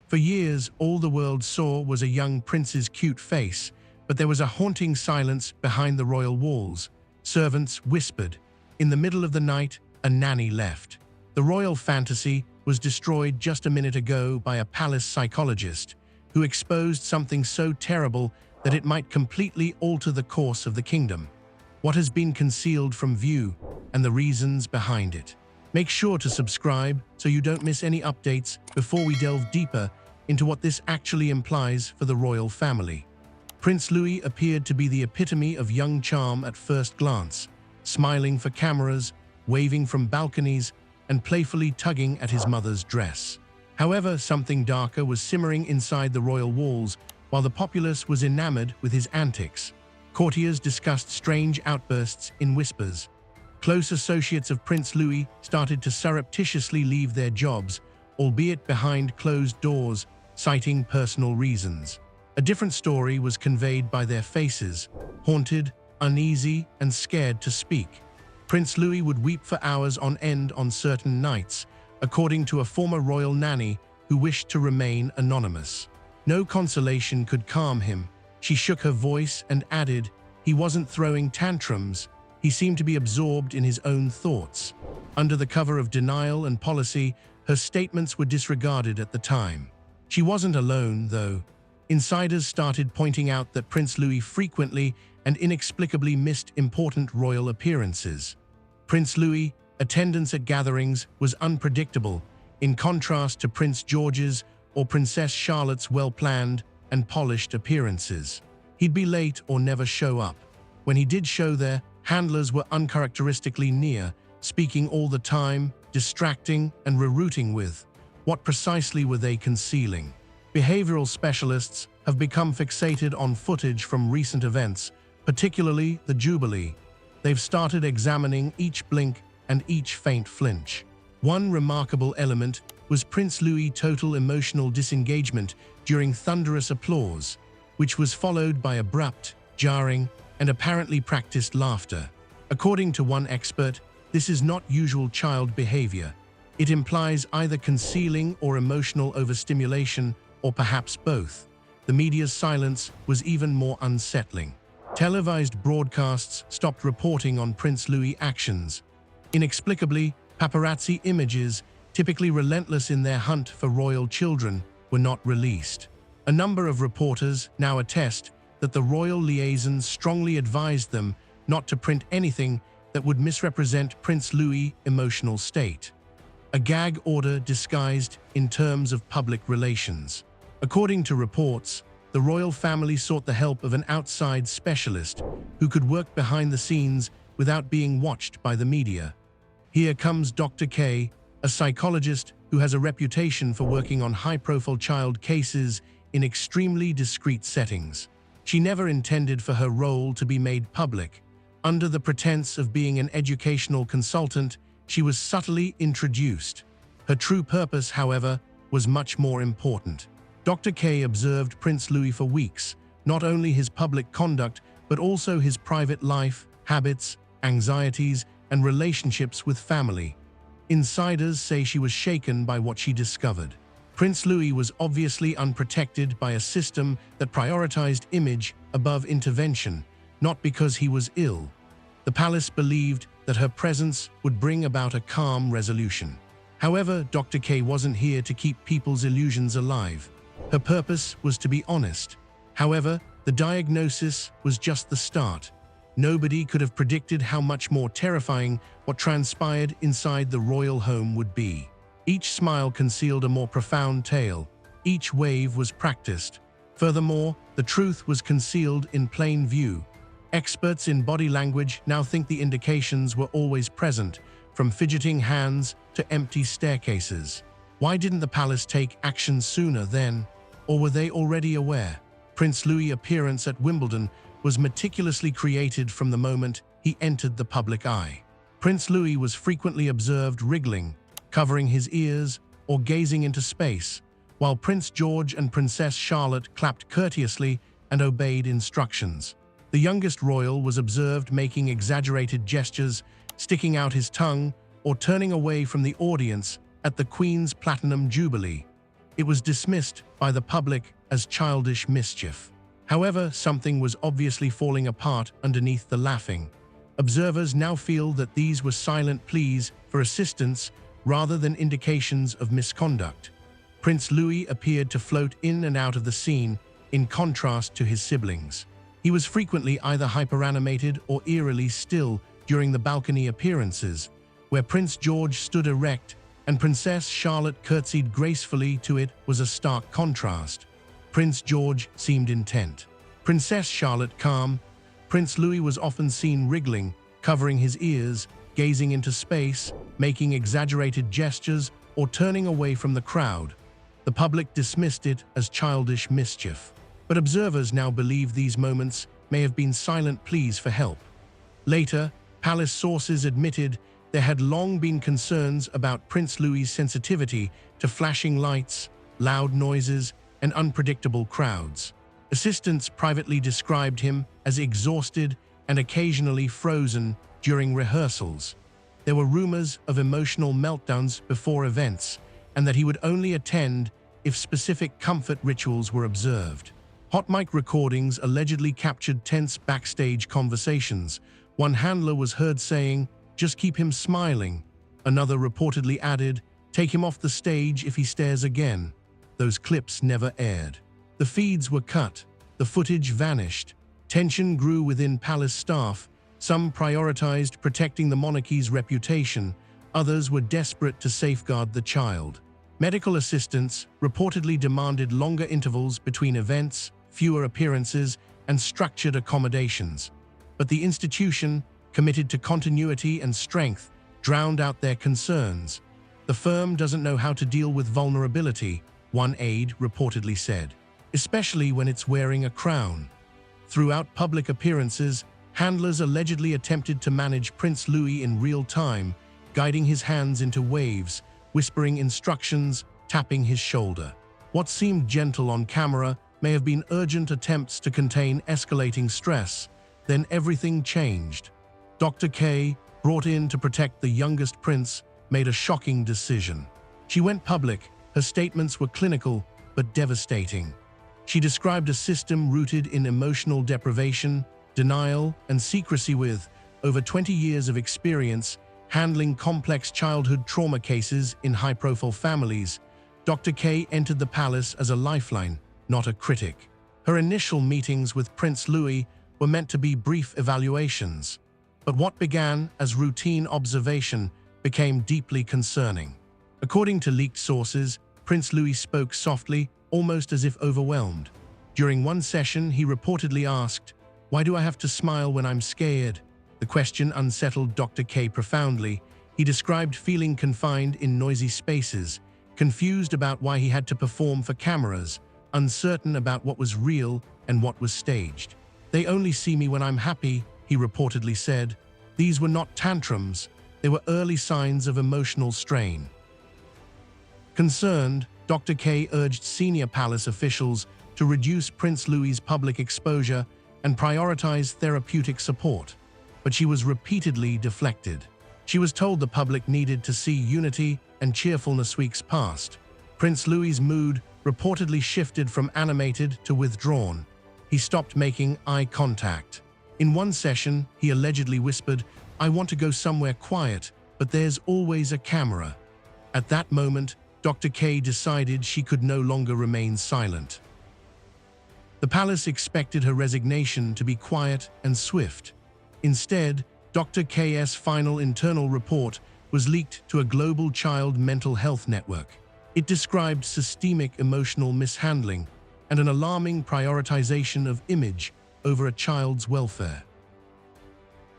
For years, all the world saw was a young prince's cute face, but there was a haunting silence behind the royal walls. Servants whispered. In the middle of the night, a nanny left. The royal fantasy was destroyed just a minute ago by a palace psychologist who exposed something so terrible that it might completely alter the course of the kingdom. What has been concealed from view and the reasons behind it. Make sure to subscribe so you don't miss any updates before we delve deeper into what this actually implies for the royal family. Prince Louis appeared to be the epitome of young charm at first glance, smiling for cameras, waving from balconies, and playfully tugging at his mother's dress. However, something darker was simmering inside the royal walls while the populace was enamored with his antics. Courtiers discussed strange outbursts in whispers. Close associates of Prince Louis started to surreptitiously leave their jobs, albeit behind closed doors, citing personal reasons. A different story was conveyed by their faces, haunted, uneasy, and scared to speak. Prince Louis would weep for hours on end on certain nights, according to a former royal nanny who wished to remain anonymous. No consolation could calm him. She shook her voice and added, he wasn't throwing tantrums. He seemed to be absorbed in his own thoughts. Under the cover of denial and policy, her statements were disregarded at the time. She wasn't alone, though. Insiders started pointing out that Prince Louis frequently and inexplicably missed important royal appearances. Prince Louis' attendance at gatherings was unpredictable, in contrast to Prince George's or Princess Charlotte's well-planned and polished appearances. He'd be late or never show up. When he did show there, handlers were uncharacteristically near, speaking all the time, distracting and rerouting with. What precisely were they concealing? Behavioral specialists have become fixated on footage from recent events, particularly the Jubilee. They've started examining each blink and each faint flinch. One remarkable element was Prince Louis' total emotional disengagement during thunderous applause, which was followed by abrupt, jarring, and apparently practiced laughter. According to one expert, this is not usual child behavior. It implies either concealing or emotional overstimulation, or perhaps both. The media's silence was even more unsettling. Televised broadcasts stopped reporting on Prince Louis' actions. Inexplicably, paparazzi images, typically relentless in their hunt for royal children, were not released. A number of reporters now attest that the royal liaisons strongly advised them not to print anything that would misrepresent Prince Louis' emotional state. A gag order disguised in terms of public relations. According to reports, the royal family sought the help of an outside specialist who could work behind the scenes without being watched by the media. Here comes Dr. K, a psychologist who has a reputation for working on high-profile child cases in extremely discreet settings. She never intended for her role to be made public. Under the pretense of being an educational consultant, she was subtly introduced. Her true purpose, however, was much more important. Dr. K observed Prince Louis for weeks, not only his public conduct, but also his private life, habits, anxieties, and relationships with family. Insiders say she was shaken by what she discovered. Prince Louis was obviously unprotected by a system that prioritized image above intervention, not because he was ill. The palace believed that her presence would bring about a calm resolution. However, Dr. K wasn't here to keep people's illusions alive. Her purpose was to be honest. However, the diagnosis was just the start. Nobody could have predicted how much more terrifying what transpired inside the royal home would be. Each smile concealed a more profound tale. Each wave was practiced. Furthermore, the truth was concealed in plain view. Experts in body language now think the indications were always present, from fidgeting hands to empty staircases. Why didn't the palace take action sooner then? Or were they already aware? Prince Louis' appearance at Wimbledon was meticulously created from the moment he entered the public eye. Prince Louis was frequently observed wriggling, covering his ears, or gazing into space, while Prince George and Princess Charlotte clapped courteously and obeyed instructions. The youngest royal was observed making exaggerated gestures, sticking out his tongue, or turning away from the audience at the Queen's Platinum Jubilee. It was dismissed by the public as childish mischief. However, something was obviously falling apart underneath the laughing. Observers now feel that these were silent pleas for assistance rather than indications of misconduct. Prince Louis appeared to float in and out of the scene, in contrast to his siblings. He was frequently either hyperanimated or eerily still during the balcony appearances, where Prince George stood erect and Princess Charlotte curtsied gracefully to it was a stark contrast. Prince George seemed intent. Princess Charlotte calm. Prince Louis was often seen wriggling, covering his ears, gazing into space, making exaggerated gestures, or turning away from the crowd. The public dismissed it as childish mischief. But observers now believe these moments may have been silent pleas for help. Later, palace sources admitted there had long been concerns about Prince Louis's sensitivity to flashing lights, loud noises, and unpredictable crowds. Assistants privately described him as exhausted and occasionally frozen during rehearsals. There were rumors of emotional meltdowns before events, and that he would only attend if specific comfort rituals were observed. Hot mic recordings allegedly captured tense backstage conversations. One handler was heard saying, "Just keep him smiling." Another reportedly added, "Take him off the stage if he stares again." Those clips never aired. The feeds were cut. The footage vanished. Tension grew within palace staff. Some prioritized protecting the monarchy's reputation. Others were desperate to safeguard the child. Medical assistants reportedly demanded longer intervals between events, fewer appearances, and structured accommodations. But the institution, committed to continuity and strength, drowned out their concerns. "The firm doesn't know how to deal with vulnerability," one aide reportedly said, "especially when it's wearing a crown." Throughout public appearances, handlers allegedly attempted to manage Prince Louis in real time, guiding his hands into waves, whispering instructions, tapping his shoulder. What seemed gentle on camera may have been urgent attempts to contain escalating stress. Then everything changed. Dr. K, brought in to protect the youngest prince, made a shocking decision. She went public. Her statements were clinical but devastating. She described a system rooted in emotional deprivation, denial, and secrecy with over 20 years of experience handling complex childhood trauma cases in high-profile families. Dr. K entered the palace as a lifeline, not a critic. Her initial meetings with Prince Louis were meant to be brief evaluations. But what began as routine observation became deeply concerning. According to leaked sources, Prince Louis spoke softly, almost as if overwhelmed. During one session, he reportedly asked, "Why do I have to smile when I'm scared?" The question unsettled Dr. K profoundly. He described feeling confined in noisy spaces, confused about why he had to perform for cameras, uncertain about what was real and what was staged. "They only see me when I'm happy," he reportedly said. These were not tantrums, they were early signs of emotional strain. Concerned, Dr. K urged senior palace officials to reduce Prince Louis's public exposure and prioritize therapeutic support. But she was repeatedly deflected. She was told the public needed to see unity and cheerfulness weeks past. Prince Louis's mood reportedly shifted from animated to withdrawn. He stopped making eye contact. In one session, he allegedly whispered, "I want to go somewhere quiet, but there's always a camera." At that moment, Dr. K decided she could no longer remain silent. The palace expected her resignation to be quiet and swift. Instead, Dr. K's final internal report was leaked to a global child mental health network. It described systemic emotional mishandling and an alarming prioritization of image over a child's welfare.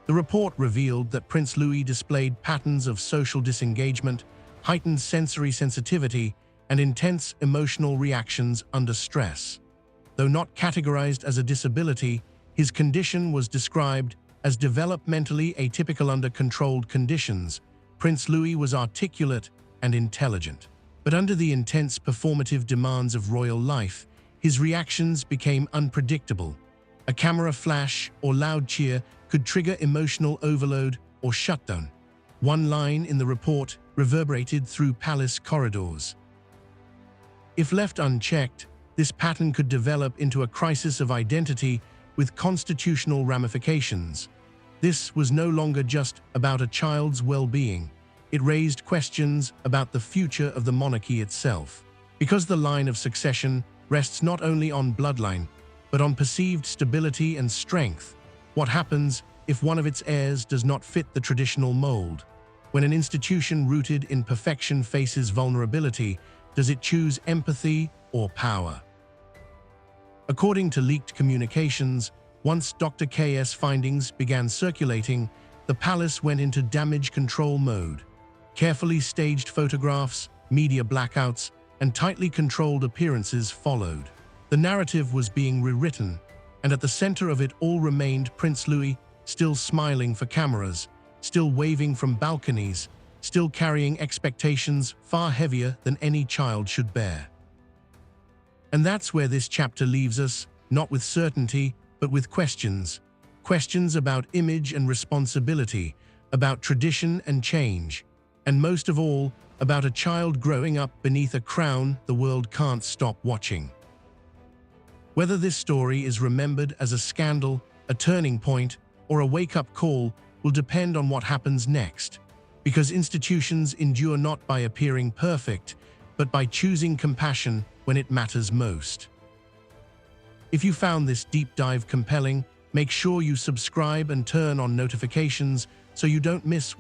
The report revealed that Prince Louis displayed patterns of social disengagement, heightened sensory sensitivity, and intense emotional reactions under stress. Though not categorized as a disability, his condition was described as developmentally atypical under controlled conditions. Prince Louis was articulate and intelligent. But under the intense performative demands of royal life, his reactions became unpredictable. A camera flash or loud cheer could trigger emotional overload or shutdown. One line in the report reverberated through palace corridors. If left unchecked, this pattern could develop into a crisis of identity with constitutional ramifications. This was no longer just about a child's well-being. It raised questions about the future of the monarchy itself. Because the line of succession rests not only on bloodline, but on perceived stability and strength, what happens if one of its heirs does not fit the traditional mold? When an institution rooted in perfection faces vulnerability, does it choose empathy or power? According to leaked communications, once Dr. K's findings began circulating, the palace went into damage control mode. Carefully staged photographs, media blackouts, and tightly controlled appearances followed. The narrative was being rewritten, and at the center of it all remained Prince Louis, still smiling for cameras, still waving from balconies, still carrying expectations far heavier than any child should bear. And that's where this chapter leaves us, not with certainty, but with questions. Questions about image and responsibility, about tradition and change, and most of all, about a child growing up beneath a crown the world can't stop watching. Whether this story is remembered as a scandal, a turning point, or a wake-up call will depend on what happens next, because institutions endure not by appearing perfect, but by choosing compassion when it matters most. If you found this deep dive compelling, make sure you subscribe and turn on notifications so you don't miss